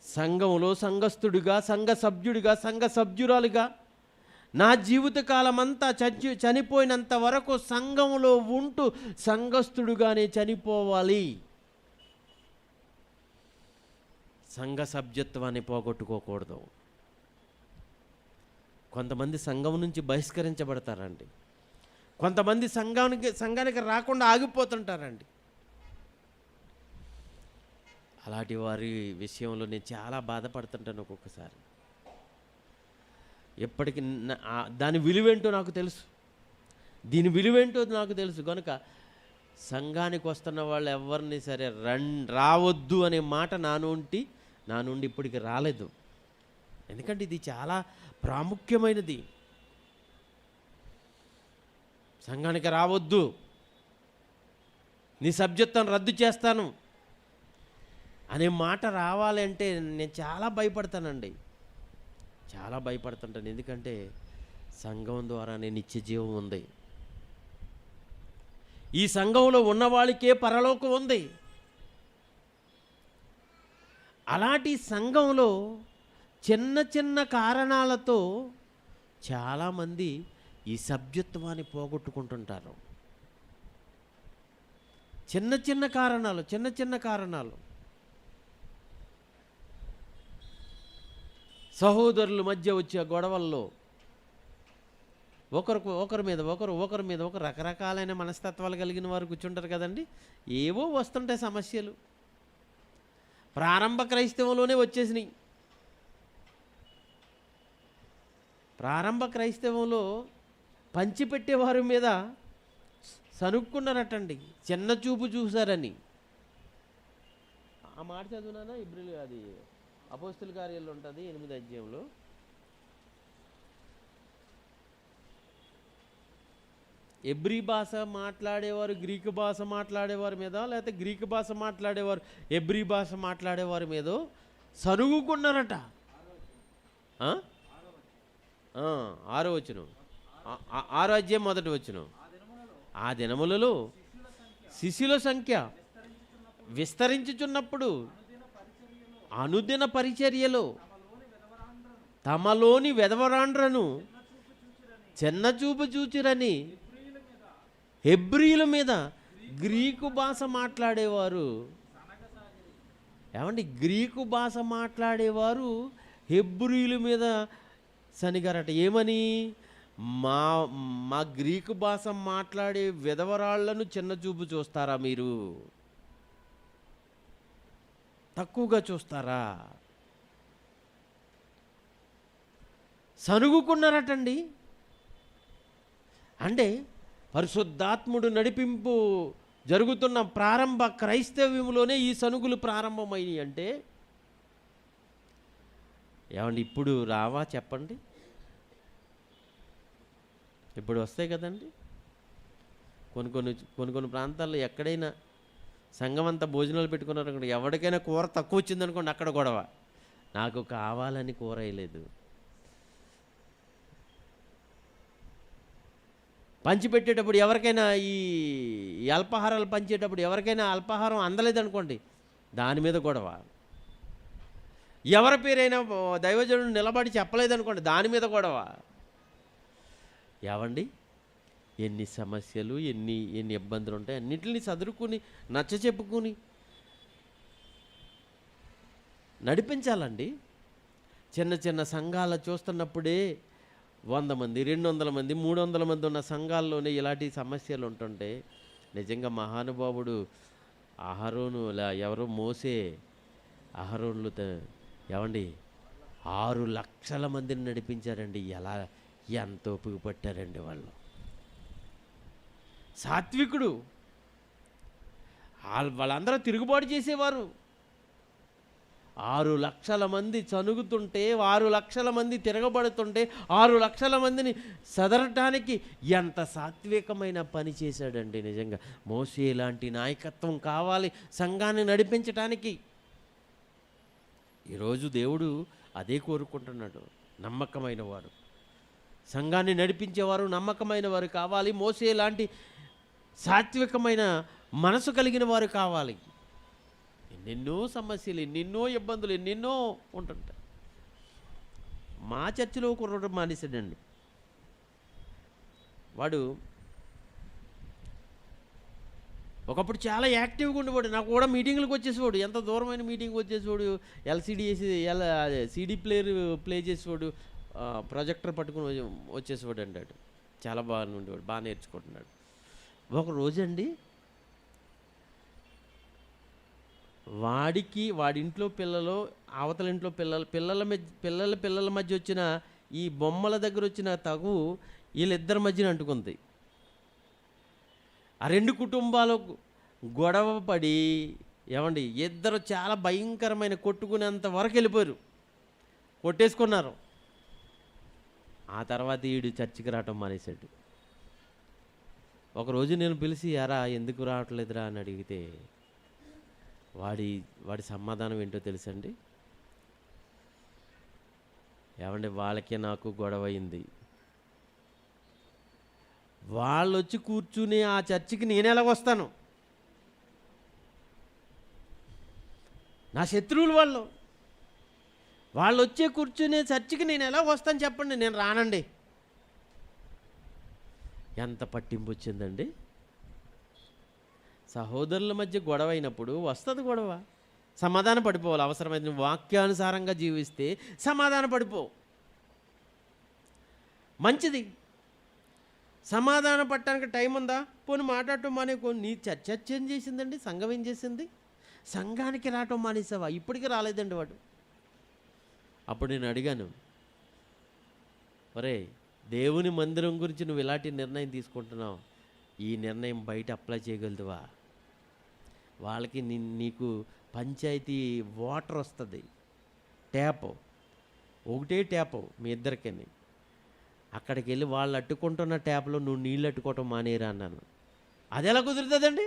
సంఘంలో సంఘస్థుడిగా, సంఘ సభ్యుడిగా, సంఘ సభ్యురాలుగా నా జీవితకాలం అంతా చనిపోయినంత వరకు సంఘంలో ఉంటూ సంఘస్థుడుగానే చనిపోవాలి. సంఘ సభ్యత్వాన్ని పోగొట్టుకోకూడదు. కొంతమంది సంఘం నుంచి బహిష్కరించబడతారండి. కొంతమంది సంఘానికి రాకుండా ఆగిపోతుంటారండి. అలాంటి వారి విషయంలో నేను చాలా బాధపడుతుంటాను ఒక్కొక్కసారి. ఎప్పటికీ దాని విలువేంటో నాకు తెలుసు, దీని విలువేంటో నాకు తెలుసు. కనుక సంఘానికి వస్తున్న వాళ్ళు ఎవరిని సరే రావద్దు అనే మాట నా నుండి ఇప్పటికి రాలేదు. ఎందుకంటే ఇది చాలా ప్రాముఖ్యమైనది. సంఘానికి రావద్దు, నీ సభ్యత్వం రద్దు చేస్తాను అనే మాట రావాలంటే నేను చాలా భయపడతానండి, చాలా భయపడుతుంటాను. ఎందుకంటే సంఘం ద్వారానే నిత్య జీవం ఉంది. ఈ సంఘంలో ఉన్న వాళ్ళకే పరలోకం ఉంది. అలాంటి సంఘంలో చిన్న చిన్న కారణాలతో చాలామంది ఈ సభ్యత్వాన్ని పోగొట్టుకుంటుంటారు. చిన్న చిన్న కారణాలు సహోదరుల మధ్య వచ్చే గొడవల్లో ఒకరి మీద ఒకరు రకరకాలైన మనస్తత్వాలు కలిగిన వారు కూర్చుంటారు కదండి. ఏవో వస్తుంటాయి సమస్యలు. ప్రారంభ క్రైస్తవంలోనే వచ్చేసినాయి. ప్రారంభ క్రైస్తవంలో పంచిపెట్టేవారి మీద సనుక్కున్నారటండి, చిన్న చూపు చూశారని. ఆ మాట చదువునా ఇబ్రిల్, అది అపోస్తుల కార్యాల్లో ఉంటుంది 8వ అధ్యాయంలో. ఎబ్రీ భాష మాట్లాడేవారు గ్రీకు భాష మాట్లాడేవారి మీద, లేకపోతే గ్రీకు భాష మాట్లాడేవారు ఎబ్రీ భాష మాట్లాడేవారి మీద సనుగుకున్నారట. 6వ వచనం, 6వ అధ్యాయం 1వ వచనం. ఆ దినములలో శిష్యుల సంఖ్య విస్తరించుచున్నప్పుడు అనుదిన పరిచర్యలో తమలోని వెధవరాండ్రను చిన్న చూపు చూచిరని హెబ్రీల మీద గ్రీకు భాష మాట్లాడేవారు. ఏమండి, గ్రీకు భాష మాట్లాడేవారు హెబ్రీల మీద సనిగారట. ఏమని? మా గ్రీకు భాష మాట్లాడే విధవరాళ్లను చిన్న చూపు చూస్తారా, మీరు తక్కువగా చూస్తారా? సనుగుకున్నారటండి. అంటే పరిశుద్ధాత్ముడు నడిపింపు జరుగుతున్న ప్రారంభ క్రైస్తవ్యంలోనే ఈ సనుగులు ప్రారంభమైనవి. అంటే ఏమండి, ఇప్పుడు రావా చెప్పండి? ఇప్పుడు వస్తాయి కదండి. కొన్ని ప్రాంతాల్లో ఎక్కడైనా సంఘం అంతా భోజనాలు పెట్టుకున్నారు అనుకోండి, ఎవరికైనా కూర తక్కువ వచ్చిందనుకోండి, అక్కడ గొడవ. నాకు కావాలని కూర వేయలేదు. పంచిపెట్టేటప్పుడు ఎవరికైనా ఈ అల్పాహారాలు పంచేటప్పుడు ఎవరికైనా అల్పాహారం అందలేదనుకోండి, దాని మీద గొడవ. ఎవరి పేరైనా దైవజనుడు నిలబడి చెప్పలేదనుకోండి, దాని మీద గొడవ. ఏవండి, ఎన్ని సమస్యలు, ఎన్ని ఇబ్బందులు ఉంటాయి. అన్నింటినీ చదువుకుని నచ్చ చెప్పుకుని నడిపించాలండి. చిన్న చిన్న సంఘాలు చూస్తున్నప్పుడే 100 మంది, 200 మంది, 300 మంది ఉన్న సంఘాల్లోనే ఇలాంటి సమస్యలు ఉంటుంటే, నిజంగా మహానుభావుడు అహరోను ఎవరో మోసే అహరోన్లు ఏమండి 6 లక్షల మందిని నడిపించారండి. ఎంత ఓపిక పట్టారండి వాళ్ళు. సాత్వికుడు. వాళ్ళందరూ తిరుగుబాటు చేసేవారు. 6 లక్షల మంది చనుగుతుంటే, 6 లక్షల మంది తిరగబడుతుంటే, 6 లక్షల మందిని సదరటానికి ఎంత సాత్వికమైన పని చేశాడండి. నిజంగా మోసే లాంటి నాయకత్వం కావాలి సంఘాన్ని నడిపించటానికి. ఈరోజు దేవుడు అదే కోరుకుంటున్నాడు. నమ్మకమైన వారు, సంఘాన్ని నడిపించేవారు నమ్మకమైన వారు కావాలి. మోసే లాంటి సాత్వికమైన మనసు కలిగిన వారు కావాలి. ఎన్నెన్నో సమస్యలు, ఎన్నెన్నో ఇబ్బందులు, ఎన్నెన్నో ఉంటుంటాయి. మా చర్చిలో కుర్రడం మానేశాడండి. వాడు ఒకప్పుడు చాలా యాక్టివ్గా ఉండేవాడు. నాకు కూడా మీటింగ్లకు వచ్చేసేవాడు. ఎంత దూరమైన మీటింగ్కి వచ్చేసేవాడు. ఎల్సిడి వేసి సిడి ప్లే చేసేవాడు. ప్రొజెక్టర్ పట్టుకుని వచ్చేసేవాడు అంటాడు. చాలా బాగా ఉండేవాడు, బాగా నేర్చుకుంటున్నాడు. ఒక రోజండి వాడి ఇంట్లో పిల్లలు, అవతల ఇంట్లో పిల్లల మధ్య వచ్చిన ఈ బొమ్మల దగ్గర వచ్చిన తగు వీళ్ళిద్దరి మధ్యన అంటుకుంది. ఆ 2 కుటుంబాలు గొడవ పడి, ఏమండి, ఇద్దరు చాలా భయంకరమైన కొట్టుకునేంత వరకు వెళ్ళిపోయారు, కొట్టేసుకున్నారు. ఆ తర్వాత వీడు చర్చికి రావటం మానేశాడు. ఒకరోజు నేను పిలిచి, ఎరా ఎందుకు రావట్లేదురా అని అడిగితే వాడి సమాధానం ఏంటో తెలుసండి? ఏమండి, వాళ్ళకే నాకు గొడవ అయింది. వాళ్ళు వచ్చి కూర్చుని ఆ చర్చికి నేను ఎలాగొస్తాను? నా శత్రువులు వాళ్ళు వచ్చే కూర్చునే చర్చికి నేను ఎలా వస్తాను చెప్పండి? నేను రానండి. ఎంత పట్టింపు వచ్చిందండి. సహోదరుల మధ్య గొడవ అయినప్పుడు వస్తుంది గొడవ, సమాధాన పడిపోవాలి. అవసరమైన వాక్యానుసారంగా జీవిస్తే సమాధాన పడిపో, మంచిది. సమాధాన పట్టడానికి టైం ఉందా? పోనీ మాట్లాడటం నీ చర్చ ఏం చేసిందండి? సంఘం ఏం చేసింది? సంఘానికి రావటం మానేసావా? ఇప్పటికీ రాలేదండి వాడు. అప్పుడు నేను అడిగాను, ఒరే, దేవుని మందిరం గురించి నువ్వు ఇలాంటి నిర్ణయం తీసుకుంటున్నావు, ఈ నిర్ణయం బయట అప్లై చేయగలదువా? వాళ్ళకి నీకు పంచాయతీ వాటర్ వస్తుంది, ట్యాప్ ఒకటే ట్యాప్ మీ ఇద్దరికి. అక్కడికి వెళ్ళి వాళ్ళు అట్టుకుంటున్న ట్యాప్లో నువ్వు నీళ్ళు అట్టుకోవటం మానేరా అన్నాను. అది ఎలా కుదురుతుందండి?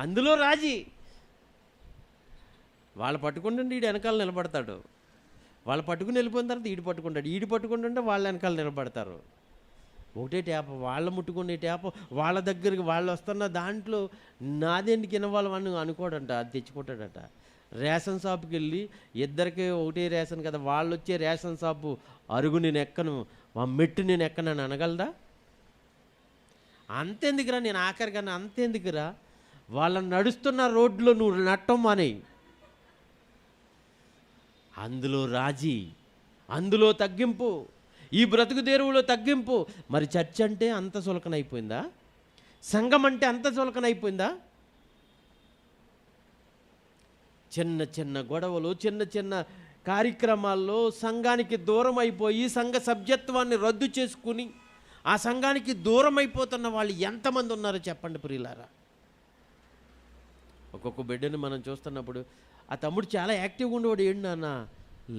అందులో రాజీ. వాళ్ళు పట్టుకుంటుంటే ఈడు వెనకాల నిలబడతాడు, వాళ్ళు పట్టుకుని వెళ్ళిపోయిన తర్వాత ఈడు పట్టుకుంటాడు, ఈడు పట్టుకుంటుంటే వాళ్ళ వెనకాల నిలబడతారు. ఒకటే ట్యాప్, వాళ్ళు ముట్టుకునే ట్యాప్ వాళ్ళ దగ్గరికి వాళ్ళు వస్తున్న దాంట్లో నాదేంటికి ఇవ్వాలని అనుకోడంట, అది తెచ్చుకుంటాడట. రేషన్ షాప్కి వెళ్ళి ఇద్దరికి ఒకటే రేషన్ కదా, వాళ్ళు వచ్చే రేషన్ షాపు అరుగు నేను ఎక్కను, మా మెట్టు నేను ఎక్కనని అనగలదా? అంతెందుకురా, నేను ఆఖరికన్నా అంతెందుకురా, వాళ్ళని నడుస్తున్న రోడ్లో నువ్వు నట్టం మానేయి. అందులో రాజీ, అందులో తగ్గింపు, ఈ బ్రతుకు తెరువులో తగ్గింపు. మరి చర్చ్ అంటే అంత చులకనైపోయిందా? సంఘం అంటే అంత చులకనైపోయిందా? చిన్న చిన్న గొడవలు, చిన్న చిన్న కార్యక్రమాల్లో సంఘానికి దూరం అయిపోయి సంఘ సభ్యత్వాన్ని రద్దు చేసుకుని ఆ సంఘానికి దూరం అయిపోతున్న వాళ్ళు ఎంతమంది ఉన్నారో చెప్పండి ప్రియులారా. ఒక్కొక్క బిడ్డని మనం చూస్తున్నప్పుడు ఆ తమ్ముడు చాలా యాక్టివ్గా ఉండేవాడు, ఏంటి నాన్న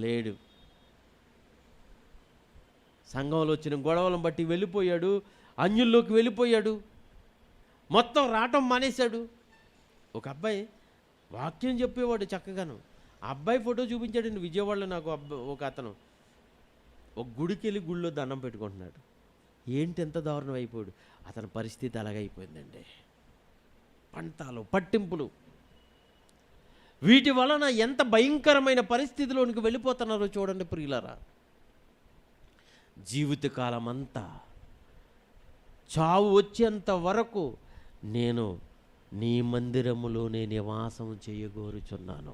లేడు, సంఘంలో వచ్చిన గొడవలను బట్టి వెళ్ళిపోయాడు, అన్యుల్లోకి వెళ్ళిపోయాడు, మొత్తం రావటం మానేశాడు. ఒక అబ్బాయి వాక్యం చెప్పేవాడు చక్కగాను, ఆ అబ్బాయి ఫోటో చూపించాడండి విజయవాడలో నాకు. ఒక అతను ఒక గుడికి వెళ్ళి గుళ్ళో దండం పెట్టుకుంటున్నాడు. ఏంటి ఎంత దారుణం అయిపోయాడు, అతని పరిస్థితి అలాగైపోయిందండి. పంతాలు, పట్టింపులు, వీటి వలన ఎంత భయంకరమైన పరిస్థితిలోనికి వెళ్ళిపోతున్నారో చూడండి ప్రియులారా. జీవితకాలం అంతా చావు వచ్చేంత వరకు నేను నీ మందిరములోనే నివాసం చేయగోరుచున్నాను.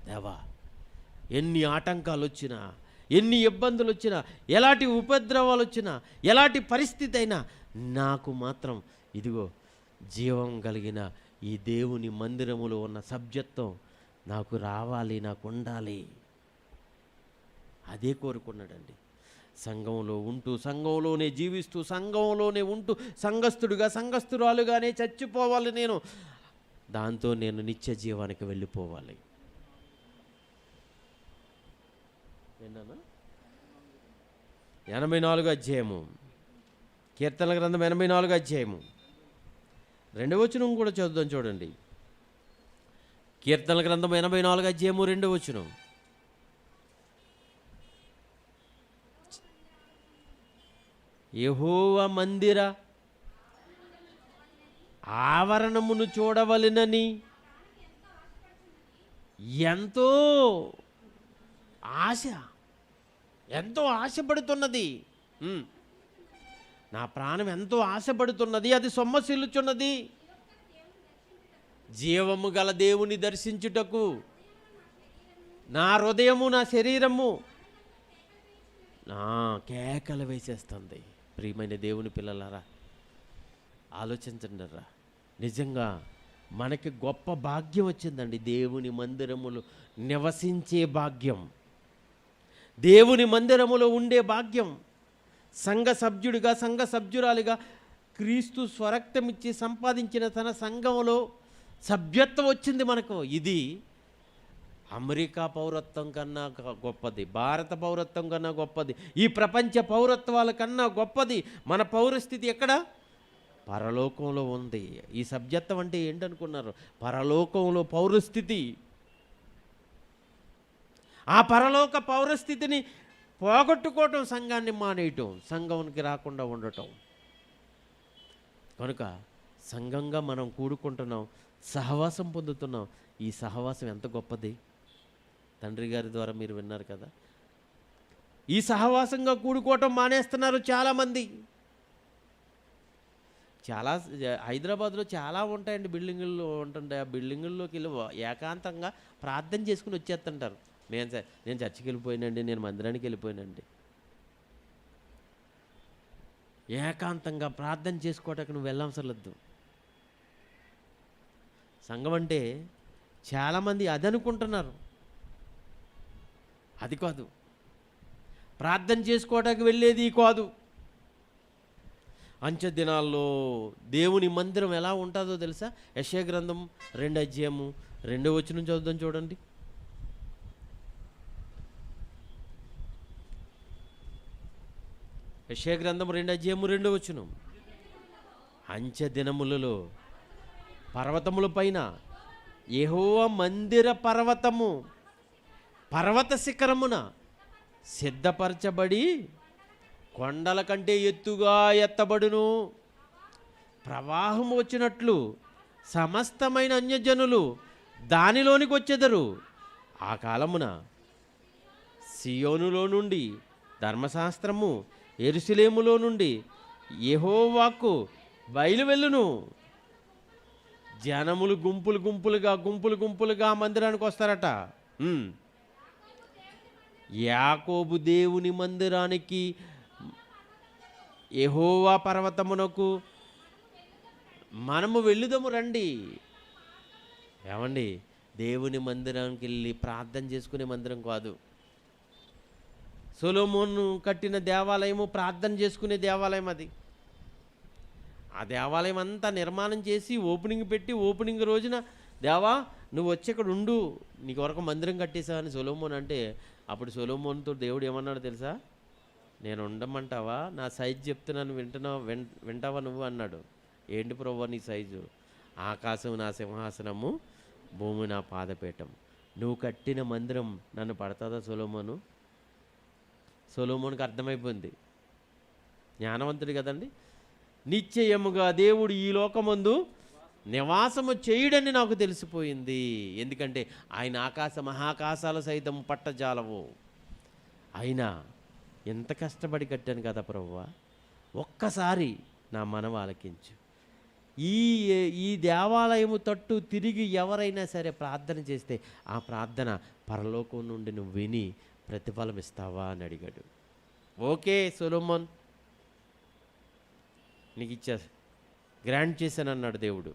దేవా, ఎన్ని ఆటంకాలు వచ్చినా, ఎన్ని ఇబ్బందులు వచ్చినా, ఎలాంటి ఉపద్రవాలు వచ్చినా, ఎలాంటి పరిస్థితి అయినా నాకు మాత్రం ఇదిగో జీవం కలిగిన ఈ దేవుని మందిరములో ఉన్న సభ్యత్వం నాకు రావాలి, నాకు ఉండాలి. అదే కోరుకున్నాడండి. సంఘంలో ఉంటూ, సంఘంలోనే జీవిస్తూ, సంఘంలోనే ఉంటూ, సంఘస్థుడిగా సంఘస్థురాలుగానే చచ్చిపోవాలి నేను, దాంతో నేను నిత్య జీవానికి వెళ్ళిపోవాలి. ఏంటన్నా 84 అధ్యాయము, కీర్తనల గ్రంథం 84 అధ్యాయము 2వ వచనం కూడా చదువుదాం చూడండి. కీర్తనల గ్రంథం 84 అధ్యాయము 2వ వచనం. యెహోవా మందిర ఆవరణమును చూడవలెనని ఎంతో ఆశ, ఎంతో ఆశపడుతున్నది. నా ప్రాణం ఎంతో ఆశపడుతున్నది, అది సొమ్మసిల్లుచున్నది. జీవము గల దేవుని దర్శించుటకు నా హృదయము, నా శరీరము నా కేకలు వేసేస్తుంది. ప్రియమైన దేవుని పిల్లలారా, ఆలోచించండి రా. నిజంగా మనకి గొప్ప భాగ్యం వచ్చిందండి, దేవుని మందిరములో నివసించే భాగ్యం, దేవుని మందిరములో ఉండే భాగ్యం. సంఘ సభ్యుడిగా, సంఘ సభ్యురాలిగా క్రీస్తు స్వరక్తమిచ్చి సంపాదించిన తన సంఘంలో సభ్యత్వం వచ్చింది మనకు. ఇది అమెరికా పౌరత్వం కన్నా గొప్పది, భారత పౌరత్వం కన్నా గొప్పది, ఈ ప్రపంచ పౌరత్వాల కన్నా గొప్పది. మన పౌరస్థితి ఎక్కడ? పరలోకంలో ఉంది. ఈ సభ్యత్వం అంటే ఏంటనుకున్నారు? పరలోకంలో పౌరస్థితి. ఆ పరలోక పౌరస్థితిని పోగొట్టుకోవటం, సంఘాన్ని మానేయటం, సంఘానికి రాకుండా ఉండటం. కనుక సంఘంగా మనం కూడుకుంటున్నాం, సహవాసం పొందుతున్నాం. ఈ సహవాసం ఎంత గొప్పది! తండ్రి గారి ద్వారా మీరు విన్నారు కదా. ఈ సహవాసంగా కూడుకోవటం మానేస్తున్నారు చాలామంది. చాలా హైదరాబాద్లో చాలా ఉంటాయండి బిల్డింగుల్లో ఉంటుంటాయి. ఆ బిల్డింగుల్లోకి వెళ్ళి ఏకాంతంగా ప్రార్థన చేసుకుని వచ్చేస్తుంటారు. నేను చర్చికి వెళ్ళిపోయినండి, నేను మందిరానికి వెళ్ళిపోయినండి. ఏకాంతంగా ప్రార్థన చేసుకోవటానికి నువ్వు వెళ్ళవసరలేదు. సంఘం అంటే చాలామంది అది అనుకుంటున్నారు. అది కాదు. ప్రార్థన చేసుకోవడానికి వెళ్ళేది కాదు. అంచె దినాల్లో దేవుని మందిరం ఎలా ఉంటుందో తెలుసా? యెషయా గ్రంథం 2 చదువుదాం చూడండి. యెషయా గ్రంథం 2 అంచె దినములలో పర్వతముల పైన యెహోవా మందిర పర్వత శిఖరమున సిద్ధపరచబడి కొండల కంటే ఎత్తుగా ఎత్తబడును. ప్రవాహం వచ్చినట్లు సమస్తమైన అన్యజనులు దానిలోనికి వచ్చెదరు. ఆ కాలమున సియోనులో నుండి ధర్మశాస్త్రము, యెరూషలేములో నుండి యెహోవాకు బయలు వెళ్ళును. జనములు గుంపులు గుంపులుగా మందిరానికి వస్తారట. యాకోబు దేవుని మందిరానికి, యెహోవా పర్వతమునకు మనము వెళ్ళుదాము రండి. ఏమండి, దేవుని మందిరానికి వెళ్ళి ప్రార్థన చేసుకునే మందిరం కాదు. సొలొమోను కట్టిన దేవాలయము ప్రార్థన చేసుకునే దేవాలయం అది. ఆ దేవాలయం అంతా నిర్మాణం చేసి ఓపెనింగ్ పెట్టి, ఓపెనింగ్ రోజున దేవా నువ్వు వచ్చి ఇక్కడ ఉండు, నీకు వరకు మందిరం కట్టేసావని సొలొమోన్ అంటే, అప్పుడు సొలొమోన్తో దేవుడు ఏమన్నాడు తెలుసా? నేను ఉండమంటావా? నా సైజు చెప్తున్నాను, వింటావా నువ్వు అన్నాడు. ఏంటి ప్రభువా నీ సైజు? ఆకాశం నా సింహాసనము, భూమి నా పాదపీఠం. నువ్వు కట్టిన మందిరం నన్ను పడుతుందా సొలొమోను? సొలొమోనుకి అర్థమైపోయింది, జ్ఞానవంతుడు కదండి. నిశ్చయముగా దేవుడు ఈ లోకమందు నివాసము చేయుడని నాకు తెలిసిపోయింది. ఎందుకంటే ఆయన మహాకాశాలు సైతం పట్టజాలవు. అయినా ఎంత కష్టపడి కట్టాను కదా ప్రభువా, ఒక్కసారి నా మనవి ఆలకించు. ఈ దేవాలయము తట్టు తిరిగి ఎవరైనా సరే ప్రార్థన చేస్తే ఆ ప్రార్థన పరలోకం నుండి నువ్వు విని ప్రతిఫలం ఇస్తావా అని అడిగాడు. ఓకే సొలొమోన్, నీకు గ్రాంట్ చేశాను అన్నాడు దేవుడు.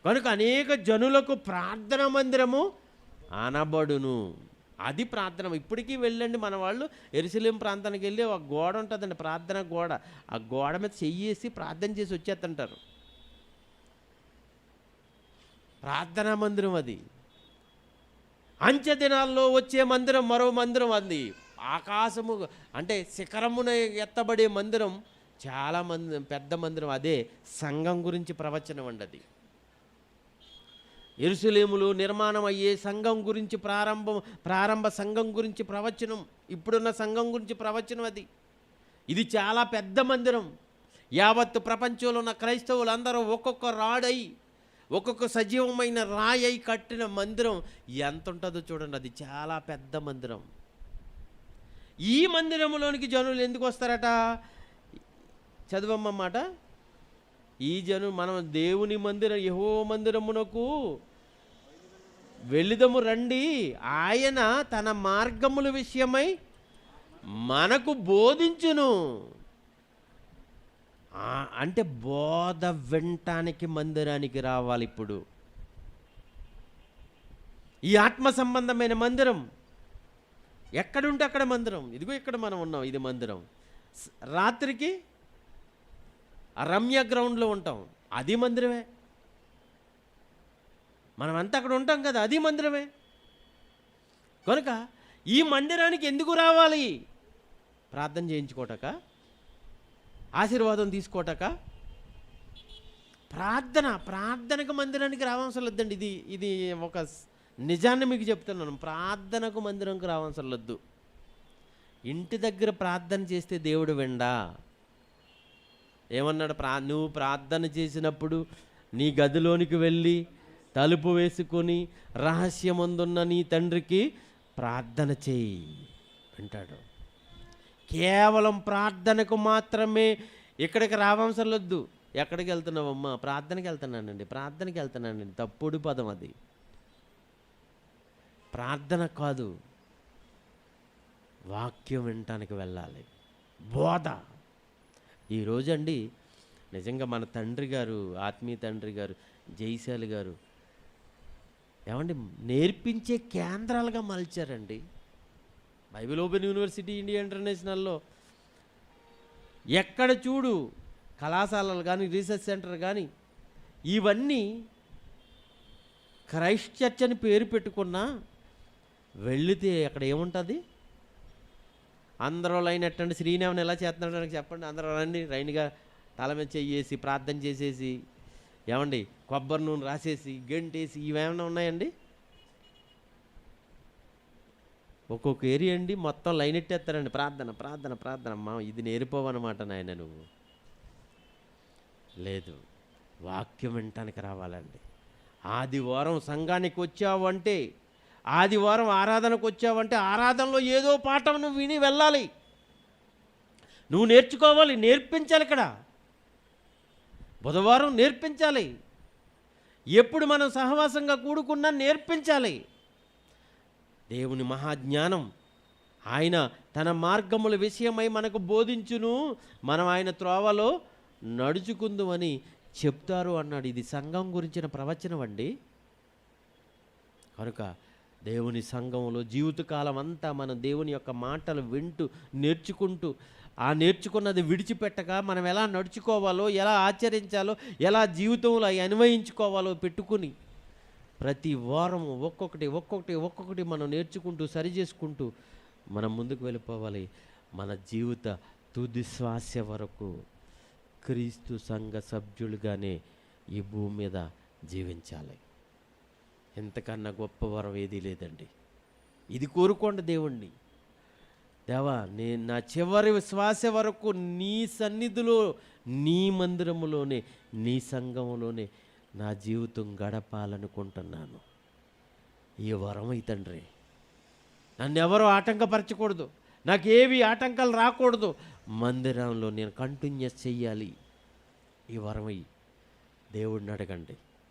కనుక అనేక జనులకు ప్రార్థన మందిరము అనబడును. అది ప్రార్థన. ఇప్పటికీ వెళ్ళండి మన వాళ్ళు యెరూషలేం ప్రాంతానికి వెళ్ళి ఒక గోడ ఉంటుందండి, ప్రార్థన గోడ. ఆ గోడ మీద చెయ్యేసి ప్రార్థన చేసి వచ్చేస్తుంటారు. ప్రార్థనా మందిరం అది. అంచె దినాల్లో వచ్చే మందిరం మరో మందిరం అది. ఆకాశము అంటే శిఖరమున ఎత్తబడే మందిరం, చాలా పెద్ద మందిరం. అదే సంఘం గురించి ప్రవచనం అండి. అది యెరూషలేములో నిర్మాణం అయ్యే సంఘం గురించి, ప్రారంభ సంఘం గురించి ప్రవచనం, ఇప్పుడున్న సంఘం గురించి ప్రవచనం అది. ఇది చాలా పెద్ద మందిరం. యావత్తు ప్రపంచంలో ఉన్న క్రైస్తవులందరూ ఒక్కొక్క రాడై, ఒక్కొక్క సజీవమైన రాయి కట్టిన మందిరం ఎంత ఉంటుందో చూడండి. అది చాలా పెద్ద మందిరం. ఈ మందిరంలోనికి జనులు ఎందుకు వస్తారట? చదువమ్మమాట. ఈ మనం దేవుని మందిరం, యెహోవా మందిరమునకు వెళ్ళుదము రండి, ఆయన తన మార్గముల విషయమై మనకు బోధించును. అంటే బోధ వినటానికి మందిరానికి రావాలి. ఇప్పుడు ఈ ఆత్మ సంబంధమైన మందిరం ఎక్కడుంటే అక్కడ మందిరం. ఇదిగో ఇక్కడ మనం ఉన్నాం, ఇది మందిరం. రాత్రికి రమ్య గ్రౌండ్లో ఉంటాం, అది మందిరమే. మనమంతా అక్కడ ఉంటాం కదా, అది మందిరమే. కనుక ఈ మందిరానికి ఎందుకు రావాలి? ప్రార్థన చేయించుకోటక, ఆశీర్వాదం తీసుకోటక? ప్రార్థనకు మందిరానికి రావాల్సిన లేదండి. ఇది ఒక నిజాన్ని మీకు చెప్తున్నాను. ప్రార్థనకు మందిరంకి రావాల్సిన లేదు. ఇంటి దగ్గర ప్రార్థన చేస్తే దేవుడు విండా? ఏమన్నాడు? నువ్వు ప్రార్థన చేసినప్పుడు నీ గదిలోనికి వెళ్ళి తలుపు వేసుకొని రహస్యమందున్న నీ తండ్రికి ప్రార్థన చేయి అంటాడు. కేవలం ప్రార్థనకు మాత్రమే ఇక్కడికి రావాల్సిన వద్దు. ఎక్కడికి వెళ్తున్నావమ్మా? ప్రార్థనకి వెళ్తున్నానండి. తప్పుడు పదం అది. ప్రార్థన కాదు, వాక్యం వినటానికి వెళ్ళాలి. బోధ. ఈరోజు అండి నిజంగా మన తండ్రి గారు, ఆత్మీయ తండ్రి గారు జైశాలి గారు ఏమండి నేర్పించే కేంద్రాలుగా మలిచారండి. బైబిల్ ఓపెన్ యూనివర్సిటీ ఇండియా ఇంటర్నేషనల్లో ఎక్కడ చూడు కళాశాలలు కానీ రీసెర్చ్ సెంటర్ కానీ ఇవన్నీ క్రైస్ట్ చర్చ్ అని పేరు పెట్టుకున్నా వెళితే అక్కడ ఏముంటుంది? అందరూ లైన్ ఎట్టండి, శ్రీనామని ఎలా చేస్తున్నాడు అని చెప్పండి. అందరూ రండి, రైన్గా తల మీద చెయ్యేసి ప్రార్థన చేసేసి ఏమండి కొబ్బరి నూనె రాసేసి గంటేసి ఇవేమైనా ఉన్నాయండి? ఒక్కొక్క ఏరియా అండి మొత్తం లైన్ ఎట్టేస్తారండి, ప్రార్థన ప్రార్థన ప్రార్థన. అమ్మా ఇది నేర్పోవన్నమాట నాయన. నువ్వు లేదు, వాక్యం వినటానికి రావాలండి. ఆదివారం సంఘానికి వచ్చావంటే, ఆదివారం ఆరాధనకు వచ్చావంటే ఆరాధనలో ఏదో పాఠం నువ్వు విని వెళ్ళాలి, నువ్వు నేర్చుకోవాలి, నేర్పించాలి. ఇక్కడ బుధవారం నేర్పించాలి, ఎప్పుడు మనం సహవాసంగా కూడుకున్నా నేర్పించాలి. దేవుని మహాజ్ఞానం ఆయన తన మార్గముల విషయమై మనకు బోధించును, మనం ఆయన త్రోవలో నడుచుకుందుమని చెప్తారు అన్నాడు. ఇది సంఘం గురించిన ప్రవచనం అండి. కనుక దేవుని సంఘంలో జీవితకాలం అంతా మనం దేవుని యొక్క మాటలు వింటూ నేర్చుకుంటూ, ఆ నేర్చుకున్నది విడిచిపెట్టక మనం ఎలా నడుచుకోవాలో, ఎలా ఆచరించాలో, ఎలా జీవితంలో అవి అన్వయించుకోవాలో పెట్టుకుని ప్రతి వారం ఒక్కొక్కటి మనం నేర్చుకుంటూ సరి చేసుకుంటూ మనం ముందుకు వెళ్ళిపోవాలి. మన జీవిత తుది శ్వాస వరకు క్రీస్తు సంఘ సభ్యులుగానే ఈ భూమి మీద జీవించాలి. ఎంతకన్నా గొప్ప వరం ఏదీ లేదండి. ఇది కోరుకోండి దేవుణ్ణి. దేవా, నేను నా చివరి శ్వాస వరకు నీ సన్నిధిలో, నీ మందిరములోనే, నీ సంఘములోనే నా జీవితం గడపాలనుకుంటున్నాను. ఈ వరం ఈ తండ్రి, నన్ను ఎవరో ఆటంకపరచకూడదు, నాకేవి ఆటంకాలు రాకూడదు, మందిరంలో నేను కంటిన్యూస్ చెయ్యాలి. ఈ వరం దేవుడిని అడగండి.